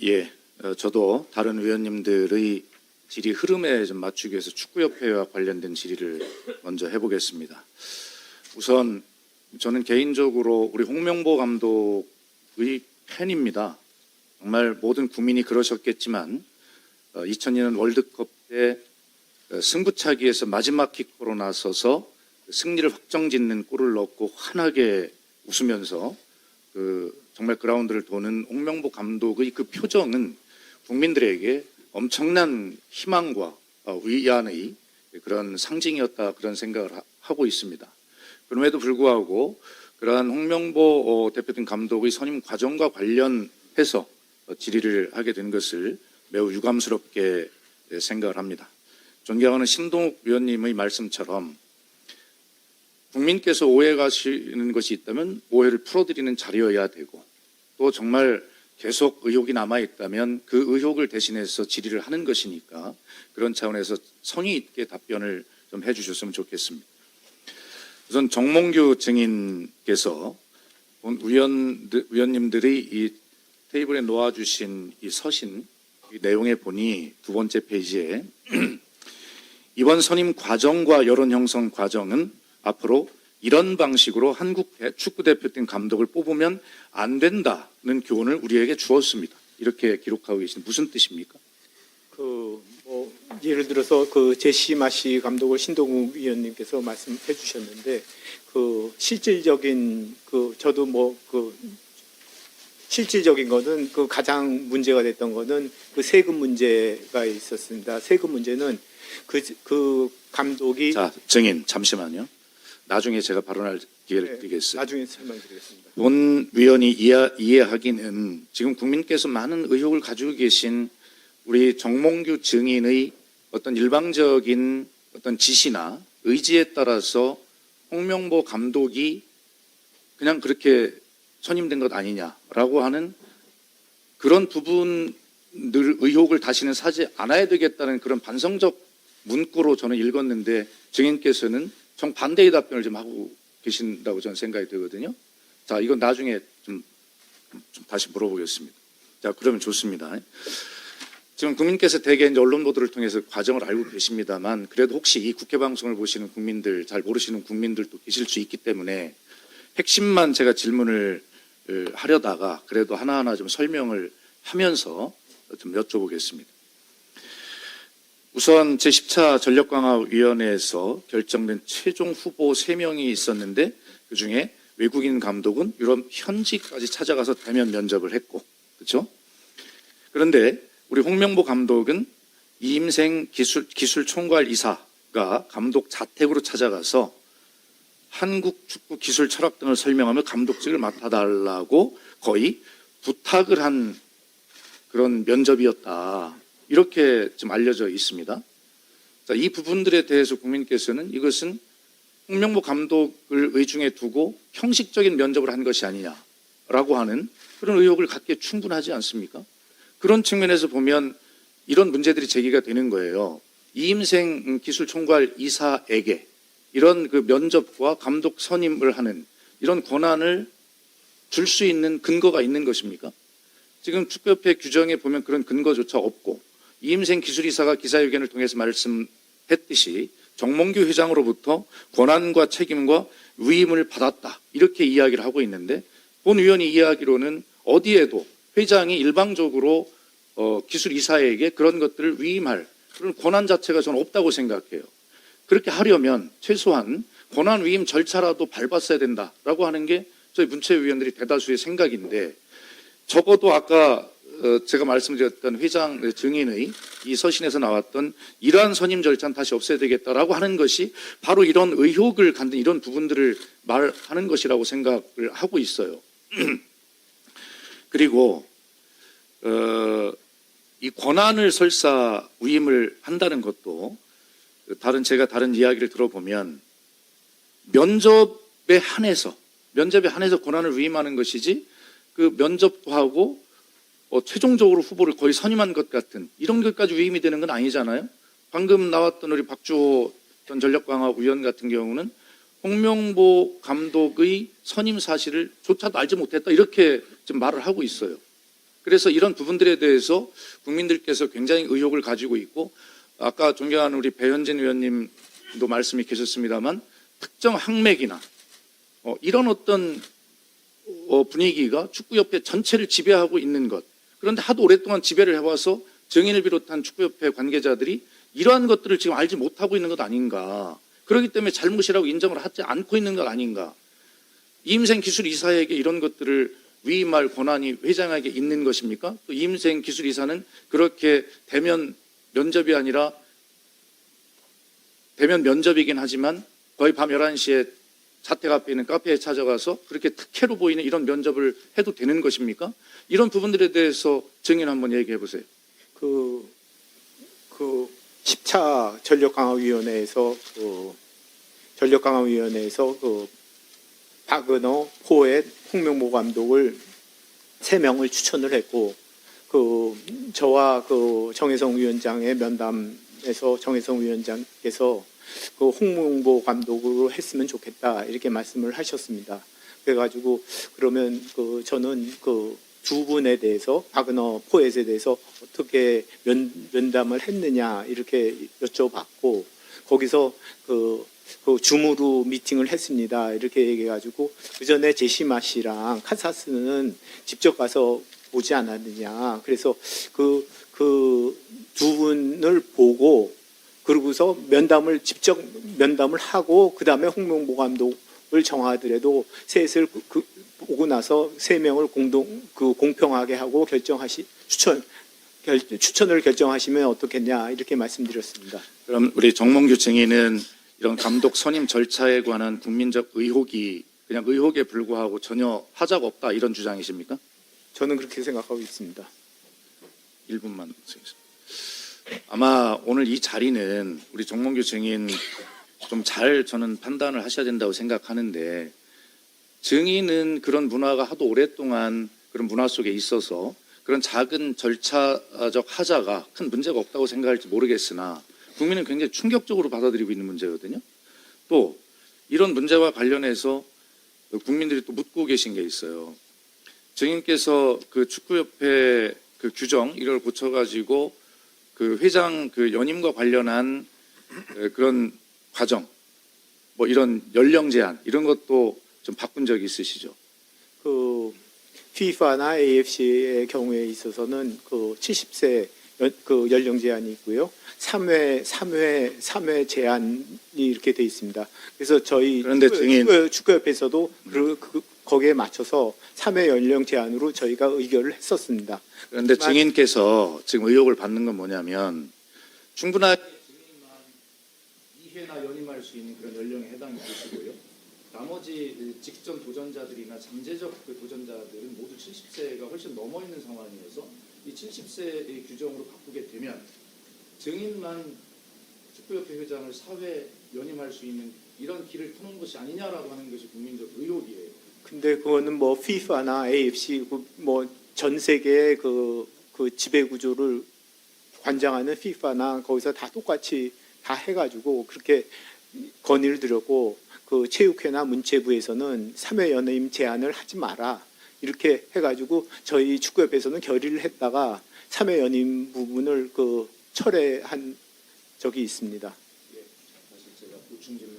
예, 저도 다른 의원님들의 질의 흐름에 좀 맞추기 위해서 축구협회와 관련된 질의를 먼저 해보겠습니다. 우선 저는 개인적으로 우리 홍명보 감독의 팬입니다. 정말 모든 국민이 그러셨겠지만 2002년 월드컵 때 승부차기에서 마지막 킥으로 나서서 승리를 확정짓는 골을 넣고 환하게 웃으면서 정말 그라운드를 도는 홍명보 감독의 그 표정은 국민들에게 엄청난 희망과 위안의 그런 상징이었다, 그런 생각을 하고 있습니다. 그럼에도 불구하고 그러한 홍명보 대표팀 감독의 선임 과정과 관련해서 질의를 하게 된 것을 매우 유감스럽게 생각을 합니다. 존경하는 신동욱 위원님의 말씀처럼 국민께서 오해가시는 것이 있다면 오해를 풀어드리는 자리여야 되고, 또 정말 계속 의혹이 남아있다면 그 의혹을 대신해서 질의를 하는 것이니까 그런 차원에서 성의 있게 답변을 좀 해주셨으면 좋겠습니다. 우선 정몽규 증인께서 위원님들이 이 테이블에 놓아주신 이 서신 이 내용에 보니 두 번째 페이지에 이번 선임 과정과 여론 형성 과정은 앞으로 이런 방식으로 한국 축구대표팀 감독을 뽑으면 안 된다는 교훈을 우리에게 주었습니다. 이렇게 기록하고 계신 무슨 뜻입니까? 예를 들어서 제시마시 감독을 신동욱 위원님께서 말씀해 주셨는데 실질적인 실질적인 거는 가장 문제가 됐던 거는 세금 문제가 있었습니다. 세금 문제는 그 감독이 증인 잠시만요. 나중에 제가 발언할 기회를 드리겠어요. 나중에 설명드리겠습니다. 본 위원이 이해하기는 지금 국민께서 많은 의혹을 가지고 계신 우리 정몽규 증인의 어떤 일방적인 어떤 지시나 의지에 따라서 홍명보 감독이 그냥 그렇게 선임된 것 아니냐라고 하는 그런 부분들 의혹을 다시는 사지 않아야 되겠다는 그런 반성적 문구로 저는 읽었는데 증인께서는 정반대의 답변을 좀 하고 계신다고 저는 생각이 되거든요. 자, 이건 나중에 좀 다시 물어보겠습니다. 자, 그러면 좋습니다. 지금 국민께서 대개 이제 언론 보도를 통해서 과정을 알고 계십니다만 그래도 혹시 이 국회 방송을 보시는 국민들, 잘 모르시는 국민들도 계실 수 있기 때문에 핵심만 제가 질문을 하려다가 그래도 하나하나 좀 설명을 하면서 좀 여쭤보겠습니다. 우선 제10차 전력강화위원회에서 결정된 최종 후보 3명이 있었는데 그중에 외국인 감독은 유럽 현지까지 찾아가서 대면 면접을 했고, 그렇죠? 그런데 우리 홍명보 감독은 이임생 기술총괄 이사가 감독 자택으로 찾아가서 한국 축구 기술 철학 등을 설명하며 감독직을 맡아달라고 거의 부탁을 한 그런 면접이었다. 이렇게 좀 알려져 있습니다. 자, 이 부분들에 대해서 국민께서는 이것은 홍명보 감독을 의중에 두고 형식적인 면접을 한 것이 아니냐라고 하는 그런 의혹을 갖기에 충분하지 않습니까? 그런 측면에서 보면 이런 문제들이 제기가 되는 거예요. 이임생 기술총괄 이사에게 이런 그 면접과 감독 선임을 하는 이런 권한을 줄 수 있는 근거가 있는 것입니까? 지금 축구협회 규정에 보면 그런 근거조차 없고 이임생 기술이사가 기자회견을 통해서 말씀했듯이 정몽규 회장으로부터 권한과 책임과 위임을 받았다 이렇게 이야기를 하고 있는데 본 위원이 이야기로는 어디에도 회장이 일방적으로 기술이사에게 그런 것들을 위임할 그런 권한 자체가 저는 없다고 생각해요. 그렇게 하려면 최소한 권한 위임 절차라도 밟았어야 된다라고 하는 게 저희 문체위원들이 대다수의 생각인데 적어도 아까 제가 말씀드렸던 회장 증인의 이 서신에서 나왔던 이러한 선임 절차는 다시 없애야 되겠다라고 하는 것이 바로 이런 의혹을 갖는 이런 부분들을 말하는 것이라고 생각을 하고 있어요. 그리고 이 권한을 설사 위임을 한다는 것도 제가 다른 이야기를 들어보면 면접에 한해서 권한을 위임하는 것이지 그 면접도 하고 최종적으로 후보를 거의 선임한 것 같은 이런 것까지 위임이 되는 건 아니잖아요. 방금 나왔던 우리 박주호 전 전력강화 위원 같은 경우는 홍명보 감독의 선임 사실을 조차도 알지 못했다 이렇게 지금 말을 하고 있어요. 그래서 이런 부분들에 대해서 국민들께서 굉장히 의혹을 가지고 있고 아까 존경하는 우리 배현진 의원님도 말씀이 계셨습니다만 특정 항맥이나 이런 어떤 분위기가 축구협회 전체를 지배하고 있는 것. 그런데 하도 오랫동안 지배를 해와서 정인을 비롯한 축구협회 관계자들이 이러한 것들을 지금 알지 못하고 있는 것 아닌가. 그렇기 때문에 잘못이라고 인정을 하지 않고 있는 것 아닌가. 이임생 기술이사에게 이런 것들을 위임할 권한이 회장에게 있는 것입니까? 또 이임생 기술이사는 그렇게 대면 면접이 아니라 대면 면접이긴 하지만 거의 밤 11시에 자택 앞에 있는 카페에 찾아가서 그렇게 특혜로 보이는 이런 면접을 해도 되는 것입니까? 이런 부분들에 대해서 증인 한번 얘기해 보세요. 그 10차 전력강화위원회에서 박은호, 포엣, 홍명보 감독을 3명을 추천을 했고 저와 정혜성 위원장의 면담에서 정혜성 위원장께서 홍명보 감독으로 했으면 좋겠다 이렇게 말씀을 하셨습니다. 그래가지고 그러면 저는 두 분에 대해서 박은호, 포엣에 대해서 어떻게 면담을 했느냐 이렇게 여쭤봤고 거기서 줌으로 미팅을 했습니다. 이렇게 얘기해가지고 그 전에 제시마 씨랑 카사스는 직접 가서 보지 않았느냐. 그래서 그 두 분을 보고 그러고서 직접 면담을 하고 그 다음에 홍명보 감독을 정하더라도 셋을 보고 나서 3명을 공평하게 하고 추천을 결정하시면 어떻겠냐 이렇게 말씀드렸습니다. 그럼 우리 정몽규 증인은 이런 감독 선임 절차에 관한 국민적 의혹이 그냥 의혹에 불과하고 전혀 하자가 없다 이런 주장이십니까? 저는 그렇게 생각하고 있습니다. 1분만 쓰겠습니다. 아마 오늘 이 자리는 우리 정몽규 증인 좀 잘 저는 판단을 하셔야 된다고 생각하는데 증인은 그런 문화가 하도 오랫동안 그런 문화 속에 있어서 그런 작은 절차적 하자가 큰 문제가 없다고 생각할지 모르겠으나 국민은 굉장히 충격적으로 받아들이고 있는 문제거든요. 또 이런 문제와 관련해서 국민들이 또 묻고 계신 게 있어요. 증인께서 그 축구협회 그 규정 이걸 고쳐가지고 그 회장 그 연임과 관련한 그런 과정, 뭐 이런 연령 제한 이런 것도 좀 바꾼 적이 있으시죠? FIFA나 AFC의 경우에 있어서는 70세 연령 제한이 있고요. 3회 제한이 이렇게 돼 있습니다. 그래서 저희 그런데 증인 축구협회에서도 거기에 맞춰서 3회 연령 제한으로 저희가 의결을 했었습니다. 그런데 증인께서 지금 의혹을 받는 건 뭐냐면 충분하게 증인만 2회나 연임할 수 있는 그런 연령에 해당이 되시고요. 나머지 직전 도전자들이나 잠재적 그 도전자들은 모두 70세가 훨씬 넘어 있는 상황이어서 이 70세의 규정으로 바꾸게 되면 증인만 축구협회 회장을 4회 연임할 수 있는 이런 길을 터는 것이 아니냐라고 하는 것이 국민적 의혹이에요. 근데 그거는 뭐 FIFA나 AFC 뭐 전 세계의 그 지배 구조를 관장하는 FIFA나 거기서 다 똑같이 다 해가지고 그렇게 건의를 드렸고 그 체육회나 문체부에서는 3회 연임 제한을 하지 마라 이렇게 해가지고 저희 축구협회에서는 결의를 했다가 3회 연임 부분을 철회한 적이 있습니다. 예, 사실 제가 보충 질문